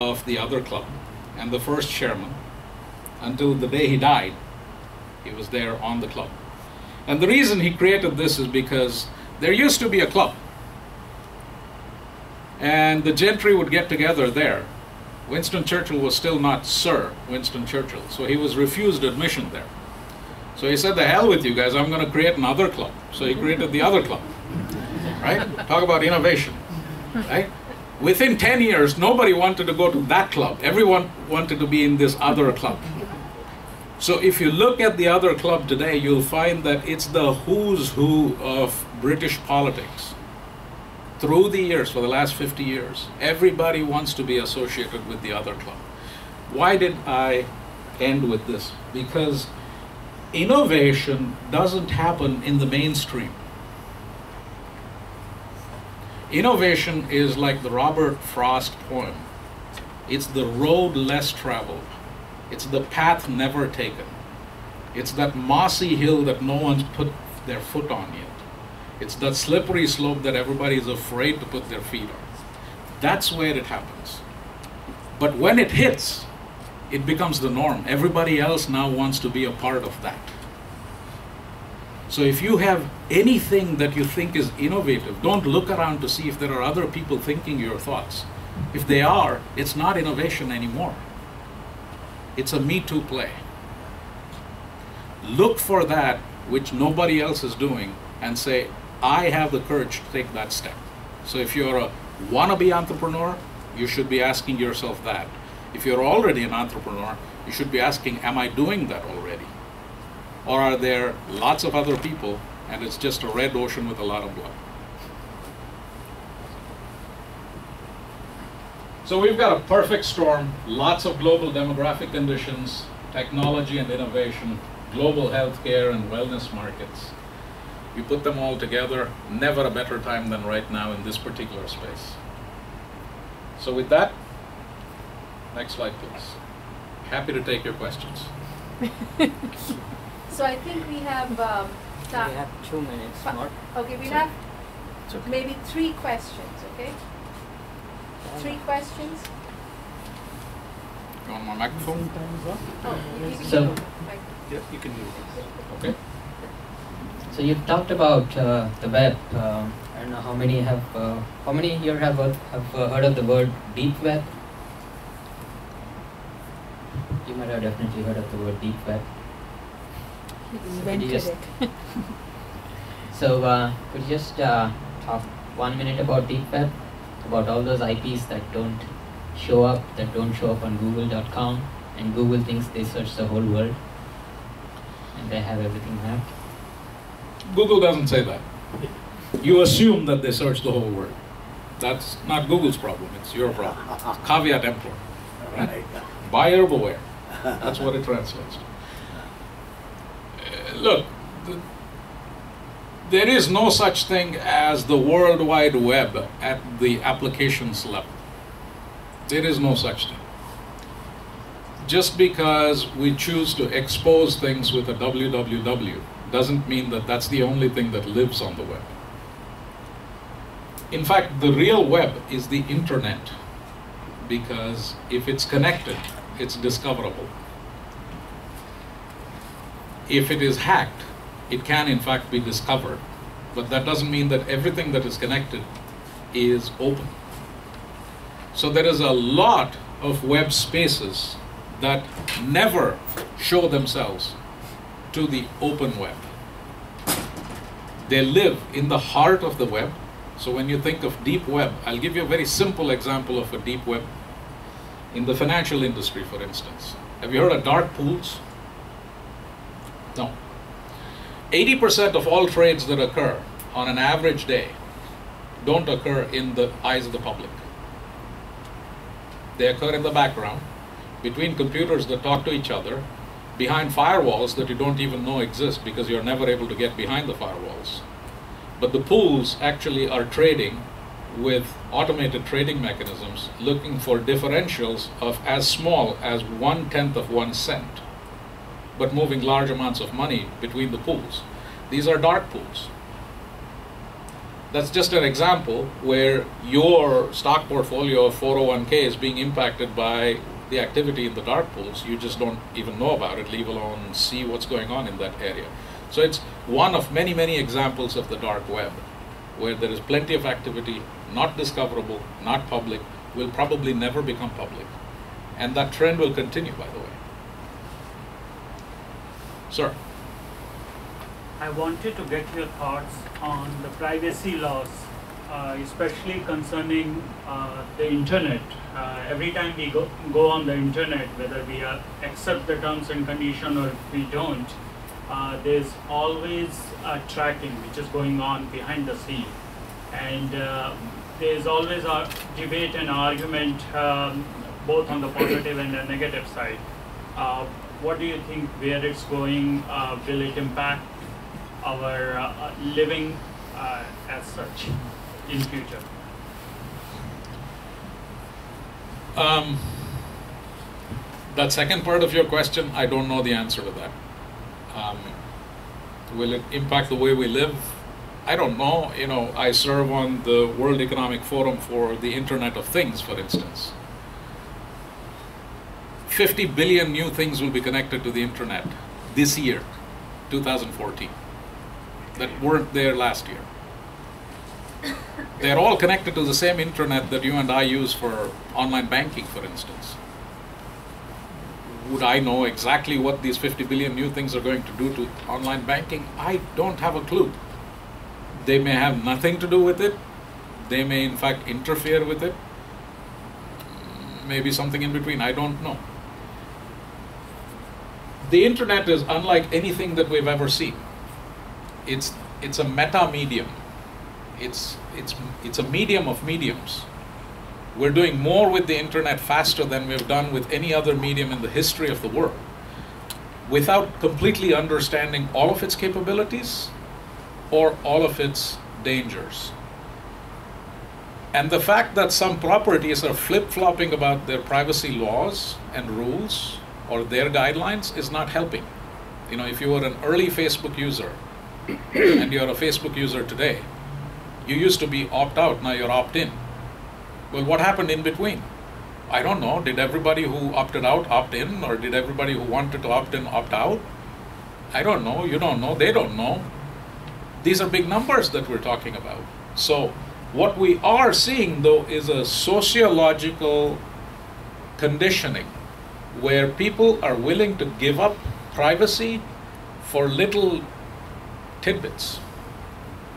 of the other club and the first chairman. Until the day he died, he was there on the club. And the reason he created this is because there used to be a club, and the gentry would get together there. Winston Churchill was still not Sir Winston Churchill, so he was refused admission there. So he said, the hell with you guys, I'm going to create another club. So he created the other club, right? Talk about innovation, right? Within 10 years, nobody wanted to go to that club. Everyone wanted to be in this other club. So if you look at the other club today, you'll find that it's the who's who of British politics. Through the years, for the last 50 years, everybody wants to be associated with the other club. Why did I end with this? Because innovation doesn't happen in the mainstream. Innovation is like the Robert Frost poem. It's the road less traveled. It's the path never taken. It's that mossy hill that no one's put their foot on yet. It's that slippery slope that everybody is afraid to put their feet on. That's where it happens. But when it hits, it becomes the norm. Everybody else now wants to be a part of that. So if you have anything that you think is innovative, don't look around to see if there are other people thinking your thoughts. If they are, it's not innovation anymore. It's a Me Too play. Look for that which nobody else is doing and say, I have the courage to take that step. So if you're a wannabe entrepreneur, you should be asking yourself that. If you're already an entrepreneur, you should be asking, am I doing that already? Or are there lots of other people and it's just a red ocean with a lot of blood? So we've got a perfect storm, lots of global demographic conditions, technology and innovation, global healthcare and wellness markets. You put them all together, never a better time than right now in this particular space. So with that, next slide please. Happy to take your questions. So I think we have time. We have 2 minutes more. Okay, we have maybe 3 questions, okay? 3 questions. You want my microphone? Oh, you can So- do it. Yes, you can do it. Okay. So you've talked about the web. I don't know how many here have heard of the word deep web? You might have definitely heard of the word deep web. Invented it. So could you just talk 1 minute about deep web, about all those IPs that don't show up on google.com, and Google thinks they search the whole world and they have everything mapped? Google doesn't say that. You assume that they search the whole world. That's not Google's problem, it's your problem. It's caveat emptor. Right? Buyer beware. That's what it translates to. Look, there is no such thing as the World Wide Web at the applications level. There is no such thing. Just because we choose to expose things with a www doesn't mean that that's the only thing that lives on the web. In fact, the real web is the internet, because if it's connected, it's discoverable. If it is hacked, it can in fact be discovered, but that doesn't mean that everything that is connected is open. So there is a lot of web spaces that never show themselves to the open web. They live in the heart of the web. So when you think of deep web, I'll give you a very simple example of a deep web. In the financial industry, for instance, have you heard of dark pools? No. 80% of all trades that occur on an average day don't occur in the eyes of the public. They occur in the background, between computers that talk to each other, behind firewalls that you don't even know exist because you're never able to get behind the firewalls. But the pools actually are trading with automated trading mechanisms, looking for differentials of as small as 1/10 of 1 cent, but moving large amounts of money between the pools. These are dark pools. That's just an example where your stock portfolio of 401k is being impacted by the activity in the dark pools. You just don't even know about it, leave alone see what's going on in that area. So it's one of many, many examples of the dark web, where there is plenty of activity, not discoverable, not public, will probably never become public. And that trend will continue, by the way. Sir. I wanted to get your thoughts on the privacy laws, especially concerning the internet. Every time we go on the internet, whether we accept the terms and conditions or if we don't, there's always tracking which is going on behind the scene. And there's always a debate and argument both on the positive and the negative side. What do you think where it's going? Will it impact our living as such in future? That second part of your question, I don't know the answer to that. Will it impact the way we live? I don't know. You know, I serve on the World Economic Forum for the Internet of Things, for instance. 50 billion new things will be connected to the internet this year, 2014, that weren't there last year. They're all connected to the same internet that you and I use for online banking, for instance. Would I know exactly what these 50 billion new things are going to do to online banking? I don't have a clue. They may have nothing to do with it. They may in fact interfere with it. Maybe something in between, I don't know. The internet is unlike anything that we've ever seen. It's a meta medium. It's a medium of mediums. We're doing more with the internet faster than we've done with any other medium in the history of the world, without completely understanding all of its capabilities or all of its dangers. And the fact that some properties are flip-flopping about their privacy laws and rules or their guidelines is not helping. You know, if you were an early Facebook user and you're a Facebook user today, you used to be opt-out, now you're opt-in. Well, what happened in between? I don't know. Did everybody who opted out opt in, or did everybody who wanted to opt in opt out? I don't know. You don't know. They don't know. These are big numbers that we're talking about. So what we are seeing, though, is a sociological conditioning where people are willing to give up privacy for little tidbits.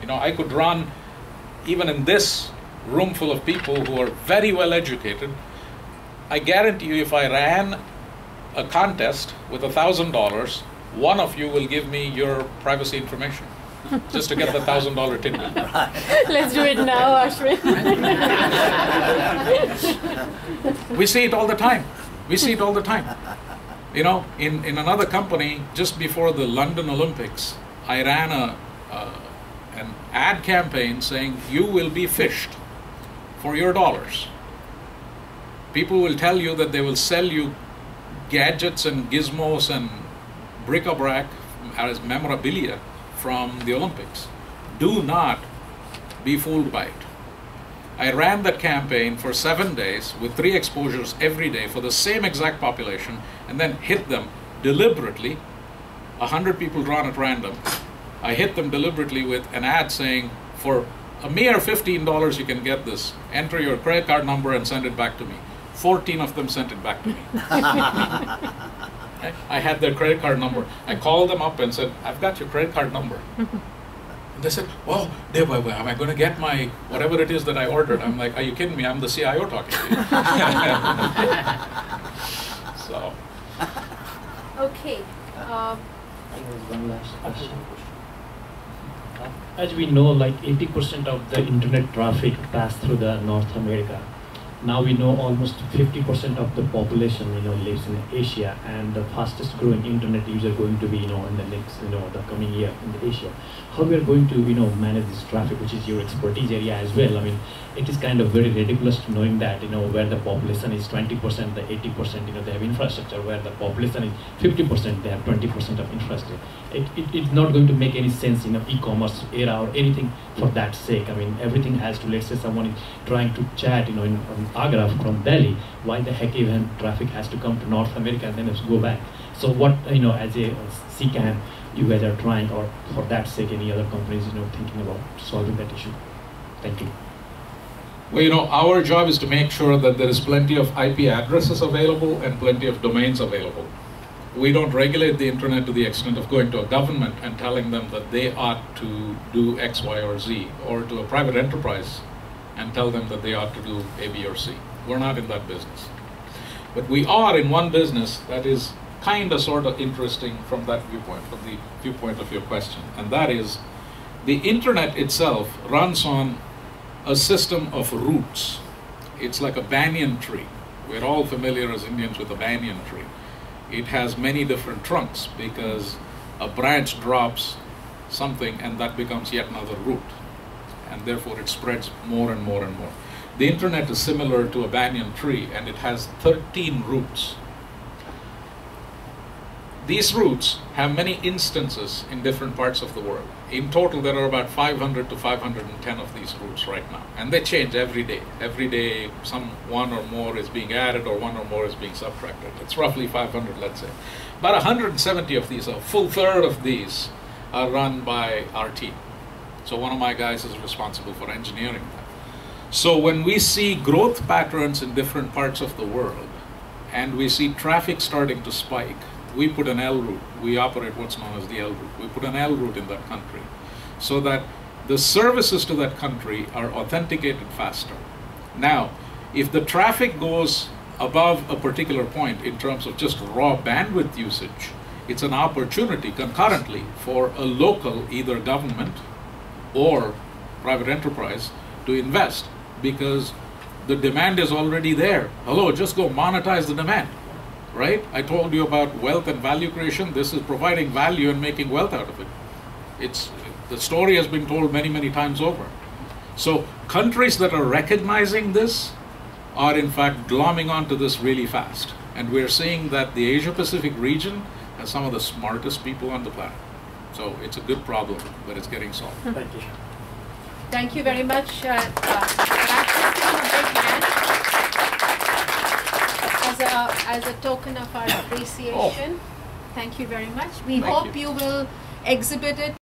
You know, I could run, even in this room full of people who are very well educated, I guarantee you if I ran a contest with $1,000, one of you will give me your privacy information just to get the $1,000 tidbit. Let's do it now, Ashwin. We see it all the time. We see it all the time. You know, in another company, just before the London Olympics, I ran an ad campaign saying, you will be fished for your dollars. People will tell you that they will sell you gadgets and gizmos and bric-a-brac as memorabilia from the Olympics. Do not be fooled by it. I ran that campaign for 7 days with 3 exposures every day for the same exact population, and then hit them deliberately. 100 people drawn at random. I hit them deliberately with an ad saying, for a mere $15 you can get this. Enter your credit card number and send it back to me. 14 of them sent it back to me. I had their credit card number. I called them up and said, I've got your credit card number. And they said, well, Dev, am I going to get my whatever it is that I ordered? I'm like, are you kidding me? I'm the CIO talking to you. So. Okay. I think there's one last question. As we know, like 80% of the internet traffic pass through the North America. Now we know almost 50% of the population, lives in Asia, and the fastest growing internet user going to be, in the next, the coming year in Asia. How we are going to, manage this traffic, which is your expertise area as well. I mean, it is kind of very ridiculous to knowing that, where the population is 20%, the 80%, they have infrastructure, where the population is 50%, they have 20% of infrastructure. It's not going to make any sense in e-commerce era or anything for that sake. I mean, everything has to, let's say someone is trying to chat, in Agra from Delhi, why the heck even traffic has to come to North America and then has to go back? So what, as a CCAN, you guys are trying, or for that sake, any other companies, thinking about solving that issue? Thank you. Well, our job is to make sure that there is plenty of IP addresses available and plenty of domains available. We don't regulate the internet to the extent of going to a government and telling them that they ought to do X, Y, or Z, or to a private enterprise and tell them that they ought to do A, B, or C. We're not in that business. But we are in one business that is kind of sort of interesting from that viewpoint, from the viewpoint of your question. And that is, the internet itself runs on a system of roots. It's like a banyan tree. We're all familiar as Indians with a banyan tree. It has many different trunks because a branch drops something and that becomes yet another root. And therefore it spreads more and more and more. The internet is similar to a banyan tree, and it has 13 roots. These roots have many instances in different parts of the world. In total, there are about 500 to 510 of these roots right now, and they change every day. Every day, one or more is being added, or one or more is being subtracted. It's roughly 500, let's say. About 170 of these, a full third of these, are run by our team. So one of my guys is responsible for engineering that. So when we see growth patterns in different parts of the world, and we see traffic starting to spike, we put an L route. We operate what's known as the L route. We put an L route in that country so that the services to that country are authenticated faster. Now, if the traffic goes above a particular point in terms of just raw bandwidth usage, it's an opportunity concurrently for a local, either government or private enterprise, to invest, because the demand is already there. Hello, just go monetize the demand, right? I told you about wealth and value creation. This is providing value and making wealth out of it. The story has been told many, many times over. So countries that are recognizing this are in fact glomming onto this really fast. And we're seeing that the Asia-Pacific region has some of the smartest people on the planet. So it's a good problem, but it's getting solved. Thank you. Thank you very much. As a token of our appreciation, thank you very much. We Thank hope you. you will exhibit it